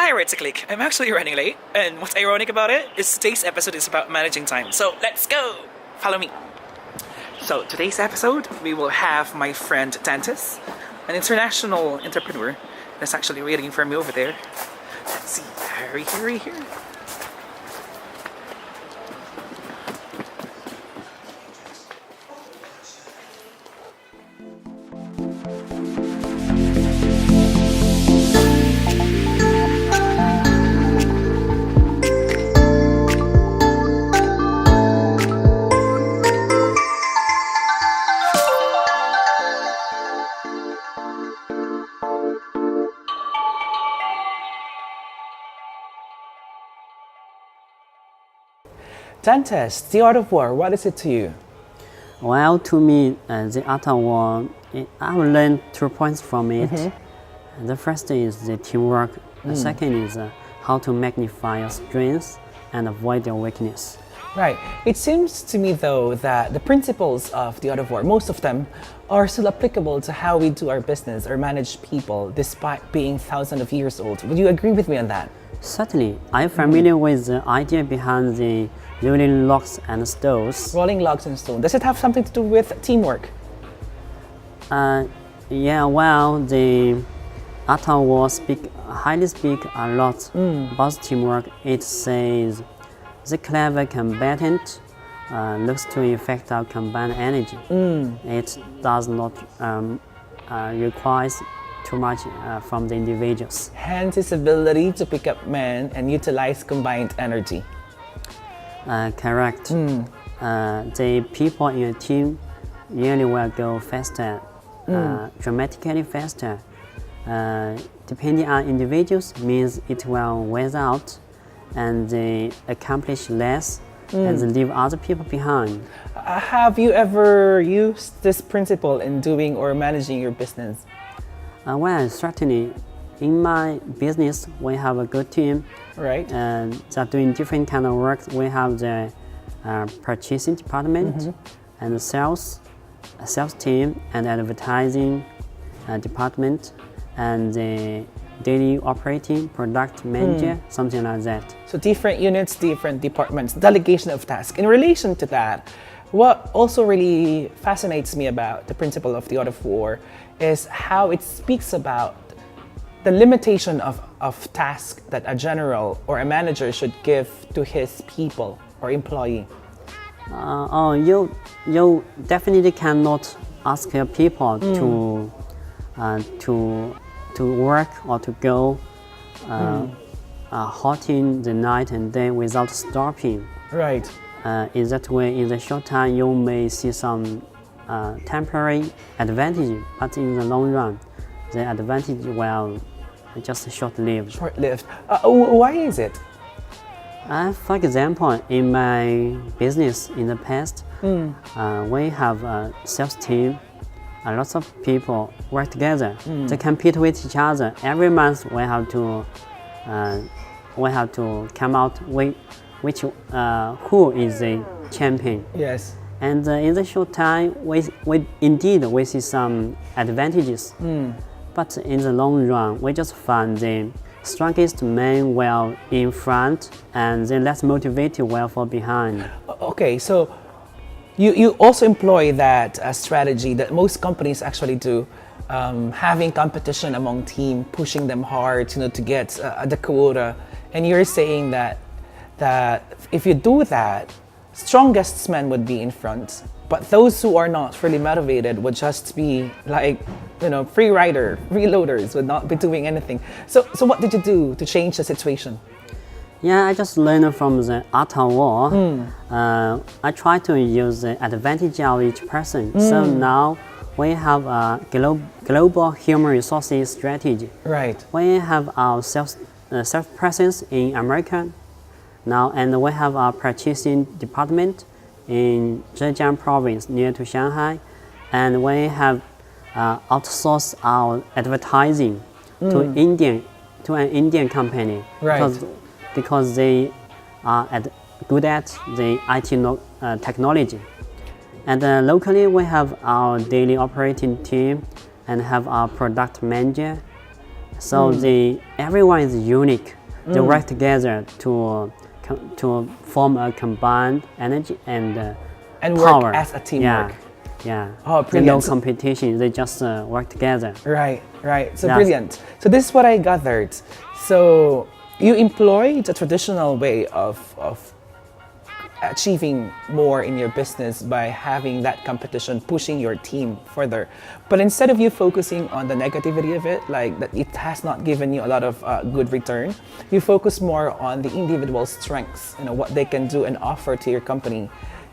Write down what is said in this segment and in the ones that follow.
Hi, Red to Click. I'm actually running late, and what's ironic about it is today's episode is about managing time. So let's go! Follow me. So today's episode, we will have my friend Dantes, an international entrepreneur that's actually waiting for me over there. Let's see. Hurry. Dantes, the art of war, what is it to you? Well, to me, the art of war, I've learned 2 points from it. The first is the teamwork. The second is how to magnify your strengths and avoid your weakness. Right. It seems to me, though, that the principles of the art of war, most of them, are still applicable to how we do our business or manage people, despite being thousands of years old. Would you agree with me on that? Certainly, I'm familiar with the idea behind the rolling logs and stones. Rolling logs and stone. Does it have something to do with teamwork? Yeah, well, the art of war highly speak a lot about teamwork. It says the clever combatant looks to effect our combined energy. It does not require too much from the individuals. Hence his ability to pick up men and utilize combined energy. Correct. The people in a team usually will go faster, dramatically faster. Depending on individuals means it will wear out and they accomplish less and they leave other people behind. Have you ever used this principle in doing or managing your business? Well, certainly. In my business, we have a good team. Right. They're doing different kind of work. We have the purchasing department and the sales team and advertising department and the daily operating product manager, something like that. So different units, different departments, delegation of tasks. In relation to that, what also really fascinates me about the principle of the art of war is how it speaks about the limitation of tasks that a general or a manager should give to his people or employee. You definitely cannot ask your people to work or to go halting the night and day without stopping. Right. In that way, in the short time, you may see some temporary advantage, but in the long run, the advantage will just short-lived. Short-lived. Why is it? For example, in my business in the past, we have a sales team. Lots of people work together. They compete with each other. Every month, we have to come out with who is the champion. Yes. And in the short time, we see some advantages. But in the long run, we just find the strongest man well in front and the less motivated well fall behind. Okay, so you also employ that strategy that most companies actually do, having competition among team, pushing them hard, to get the quota. And you're saying that if you do that, strongest men would be in front, but those who are not really motivated would just be like, free rider, freeloaders, would not be doing anything. So what did you do to change the situation? Yeah, I just learned from the art of war. I try to use the advantage of each person. So now we have a global human resources strategy. Right. We have our sales presence in America now, and we have our purchasing department in Zhejiang province near to Shanghai, and we have outsourced our advertising to an Indian company. Right. Because they are good at the IT technology. And locally, we have our daily operating team and have our product manager So everyone is unique. They work together to form a combined energy and work power. as a teamwork. Yeah. Oh, There's brilliant. no competition. They just work together. Right. So Yes. brilliant. So this is what I gathered. So you employ the traditional way of achieving more in your business by having that competition, pushing your team further. But instead of you focusing on the negativity of it, like that it has not given you a lot of good return, you focus more on the individual strengths, what they can do and offer to your company.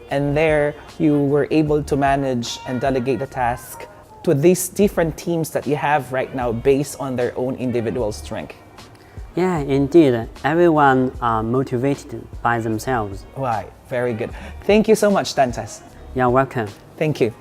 And there you were able to manage and delegate the task to these different teams that you have right now based on their own individual strength. Yeah, indeed. Everyone are motivated by themselves. Right, very good. Thank you so much, Dantes. You're welcome. Thank you.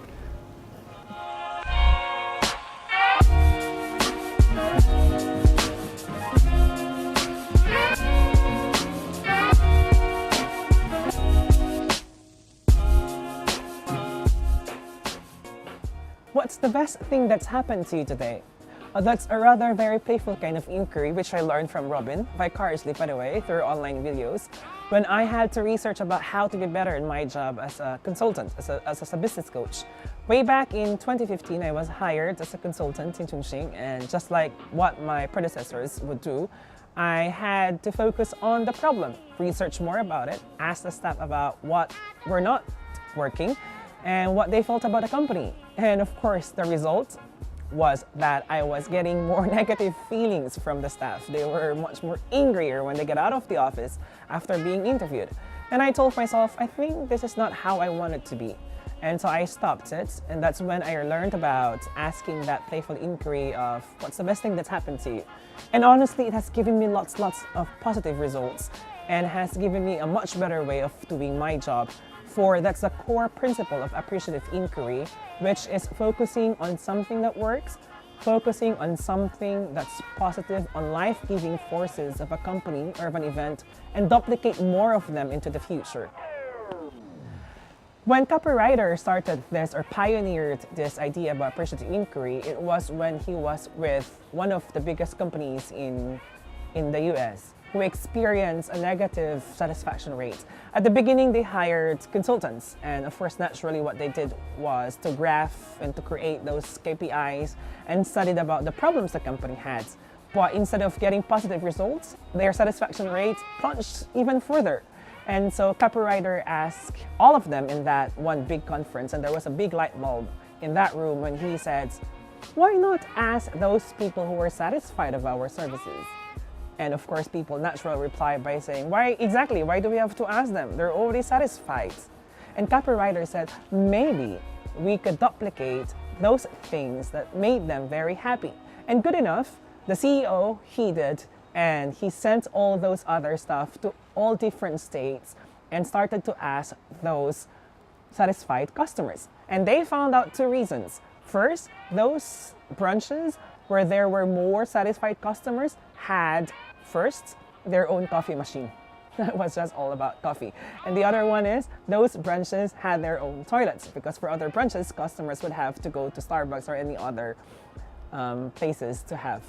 What's the best thing that's happened to you today? That's a rather very playful kind of inquiry which I learned from Robin, vicariously by the way, through online videos, when I had to research about how to be better in my job as a consultant, as a business coach. Way back in 2015, I was hired as a consultant in Chongqing, and just like what my predecessors would do, I had to focus on the problem, research more about it, ask the staff about what were not working, and what they felt about the company. And of course, the result was that I was getting more negative feelings from the staff. They were much more angrier when they get out of the office after being interviewed. And I told myself, I think this is not how I want it to be. And so I stopped it, and that's when I learned about asking that playful inquiry of what's the best thing that's happened to you. And honestly, it has given me lots of positive results and has given me a much better way of doing my job. For that's the core principle of appreciative inquiry, which is focusing on something that works, focusing on something that's positive, on life-giving forces of a company or of an event, and duplicate more of them into the future. When copywriter started this or pioneered this idea about appreciative inquiry, it was when he was with one of the biggest companies in the US, who experienced a negative satisfaction rate. At the beginning, they hired consultants, and of course, naturally, what they did was to graph and to create those KPIs and studied about the problems the company had. But instead of getting positive results, their satisfaction rate plunged even further. And so copywriter asked all of them in that one big conference, and there was a big light bulb in that room when he said, why not ask those people who were satisfied of our services? And of course, people naturally reply by saying, why do we have to ask them? They're already satisfied. And copywriter said, maybe we could duplicate those things that made them very happy. And good enough, the CEO, he did, and he sent all those other stuff to all different states and started to ask those satisfied customers. And they found out two reasons. First, those branches where there were more satisfied customers had first their own coffee machine. That was just all about coffee. And the other one is those branches had their own toilets, because for other branches, customers would have to go to Starbucks or any other places to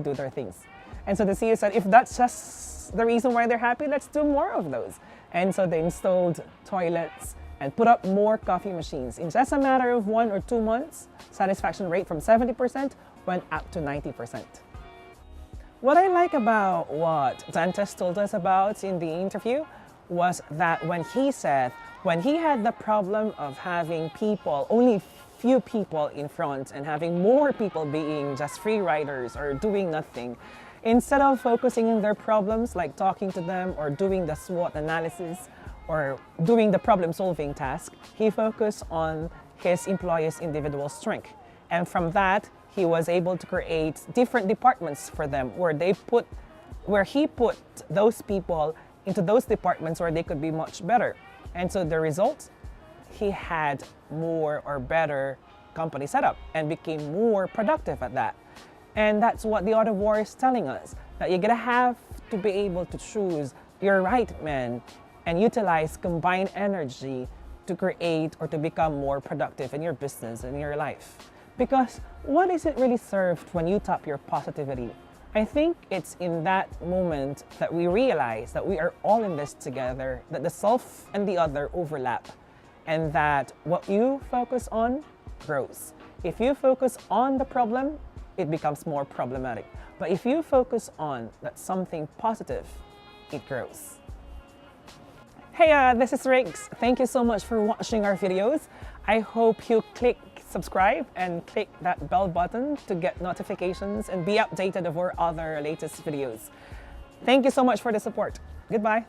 do their things. And so the CEO said, if that's just the reason why they're happy, let's do more of those. And so they installed toilets and put up more coffee machines. In just a matter of 1 or 2 months, satisfaction rate from 70% went up to 90%. What I like about what Dantes told us about in the interview was that when he had the problem of having people, only few people in front and having more people being just free riders or doing nothing, instead of focusing on their problems, like talking to them or doing the SWOT analysis or doing the problem-solving task, he focused on his employees' individual strength. And from that, he was able to create different departments for them where he put those people into those departments where they could be much better. And so the result, he had more or better company setup and became more productive at that. And that's what the art of war is telling us, that you're gonna have to be able to choose your right man and utilize combined energy to create or to become more productive in your business and in your life. Because what is it really served when you tap your positivity? I think it's in that moment that we realize that we are all in this together, that the self and the other overlap, and that what you focus on grows. If you focus on the problem, it becomes more problematic. But if you focus on that something positive, it grows. Hey, this is Riggs. Thank you so much for watching our videos. I hope you click subscribe and click that bell button to get notifications and be updated of our other latest videos. Thank you so much for the support. Goodbye.